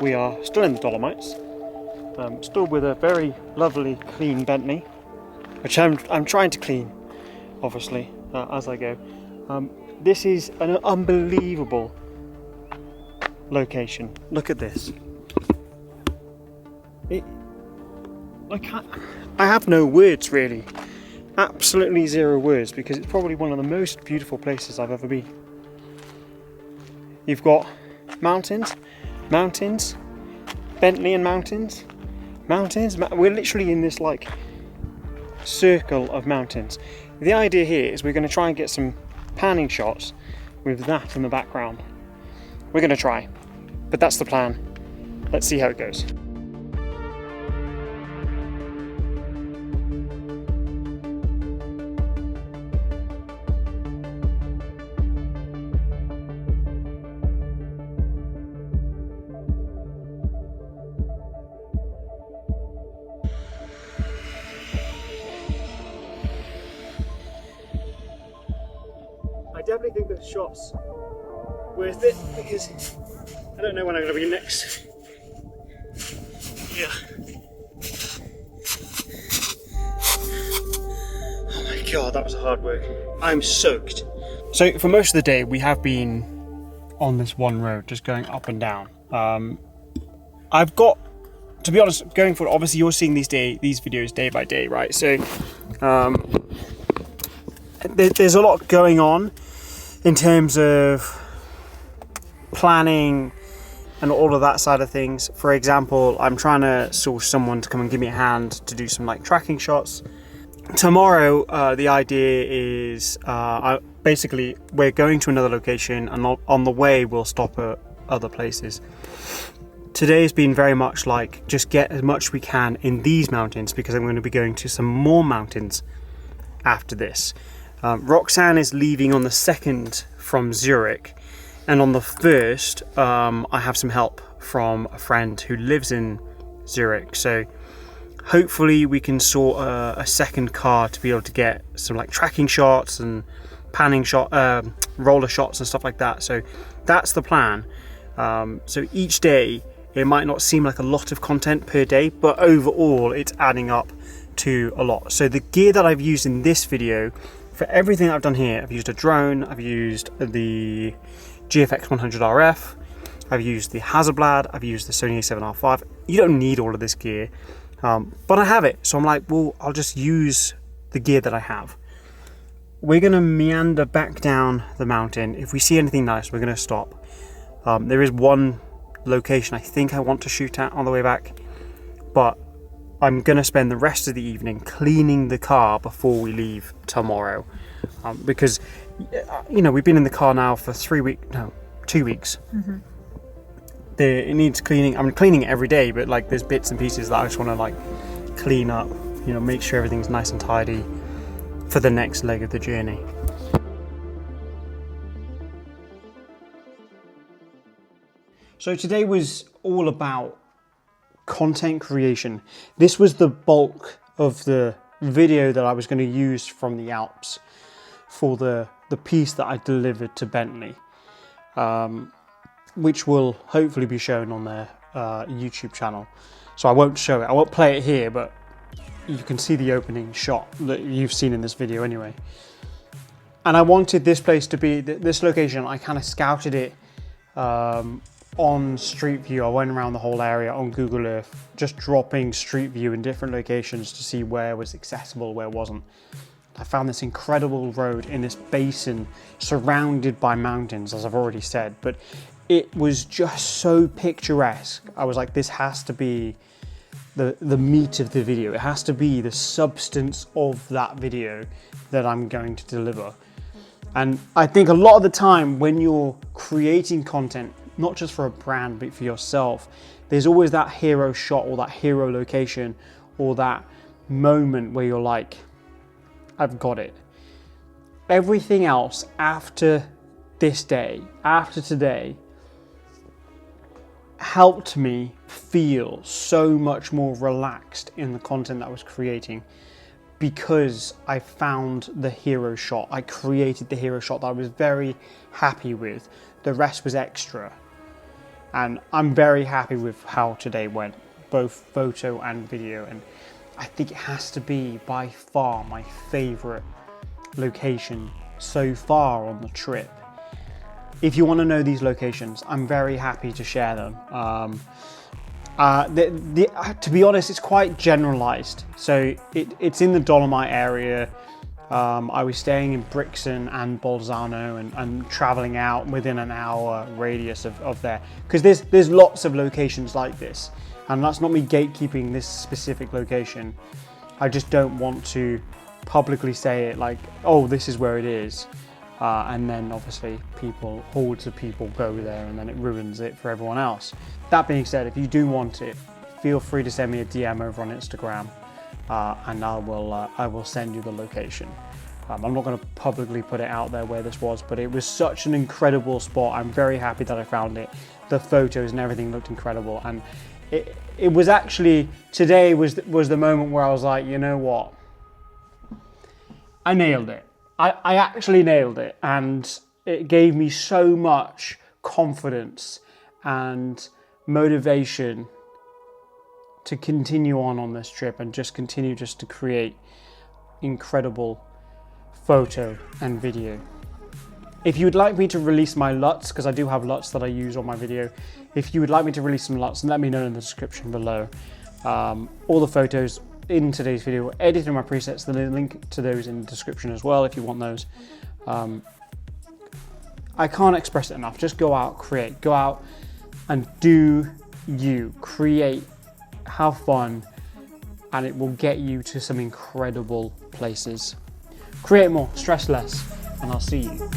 we are still in the Dolomites, still with a very lovely clean Bentley, which I'm trying to clean, obviously, as I go. This is an unbelievable location. Look at this. I have no words really, absolutely zero words, because it's probably one of the most beautiful places I've ever been. You've got mountains, mountains, Bentley and mountains, mountains. We're literally in this like circle of mountains. The idea here is we're going to try and get some panning shots with that in the background. We're going to try, but that's the plan. Let's see how it goes. I definitely think the shot's worth it, because I don't know when I'm going to be next. Yeah. Oh my god, that was hard work. I'm soaked. So for most of the day we have been on this one road, just going up and down. I've got, to be honest, going forward, obviously you're seeing these videos day by day, right? So there's a lot going on in terms of planning and all of that side of things. For example, I'm trying to source someone to come and give me a hand to do some like tracking shots. Tomorrow, the idea is basically we're going to another location, and on the way we'll stop at other places. Today's been very much like just get as much we can in these mountains, because I'm going to be going to some more mountains after this. Roxanne is leaving on the 2nd from Zurich, and on the 1st I have some help from a friend who lives in Zurich, so hopefully we can sort a second car to be able to get some like tracking shots and panning shot, roller shots and stuff like that. So that's the plan. So each day it might not seem like a lot of content per day, but overall it's adding up to a lot. So the gear that I've used in this video, for everything I've done here, I've used a drone, I've used the GFX 100 RF, I've used the Hasselblad, I've used the Sony A7R5. You don't need all of this gear, but I have it, so I'm like, well, I'll just use the gear that I have. We're gonna meander back down the mountain. If we see anything nice, we're gonna stop. There is one location I think I want to shoot at on the way back, but I'm gonna spend the rest of the evening cleaning the car before we leave tomorrow, because you know, we've been in the car now for 2 weeks. Mm-hmm. It needs cleaning. I'm cleaning it every day, but like there's bits and pieces that I just want to like clean up, you know, make sure everything's nice and tidy for the next leg of the journey. So today was all about content creation. This was the bulk of the video that I was going to use from the Alps for the piece that I delivered to Bentley, which will hopefully be shown on their YouTube channel. So I won't show it, I won't play it here, but you can see the opening shot that you've seen in this video anyway. And I wanted this place to be, this location, I kind of scouted it on Street View. I went around the whole area on Google Earth, just dropping Street View in different locations to see where was accessible, where wasn't. I found this incredible road in this basin surrounded by mountains, as I've already said, but it was just so picturesque. I was like, this has to be the meat of the video. It has to be the substance of that video that I'm going to deliver. And I think a lot of the time when you're creating content, not just for a brand, but for yourself, there's always that hero shot or that hero location or that moment where you're like, I've got it. Everything else after this day, after today, helped me feel so much more relaxed in the content that I was creating, because I found the hero shot. I created the hero shot that I was very happy with. The rest was extra. And I'm very happy with how today went, both photo and video. And I think it has to be by far my favorite location so far on the trip. If you want to know these locations, I'm very happy to share them. To be honest, it's quite generalized. So it's in the Dolomite area. I was staying in Brixton and Bolzano and traveling out within an hour radius of there, because there's lots of locations like this, and that's not me gatekeeping this specific location. I just don't want to publicly say it like, oh, this is where it is, and then obviously hordes of people go there, and then it ruins it for everyone else. That being said, if you do want it, feel free to send me a DM over on Instagram. And I will send you the location. I'm not going to publicly put it out there where this was, but it was such an incredible spot. I'm very happy that I found it. The photos and everything looked incredible, and it was actually, today was the moment where I was like, you know what, I nailed it. I actually nailed it, and it gave me so much confidence and motivation to continue on this trip and just continue to create incredible photo and video. If you would like me to release my LUTs, because I do have LUTs that I use on my video, if you would like me to release some LUTs, let me know in the description below. All the photos in today's video were edited in my presets, the link to those in the description as well if you want those. I can't express it enough. Just go out, create, go out and do you, create, have fun, and it will get you to some incredible places. Create more, stress less, and I'll see you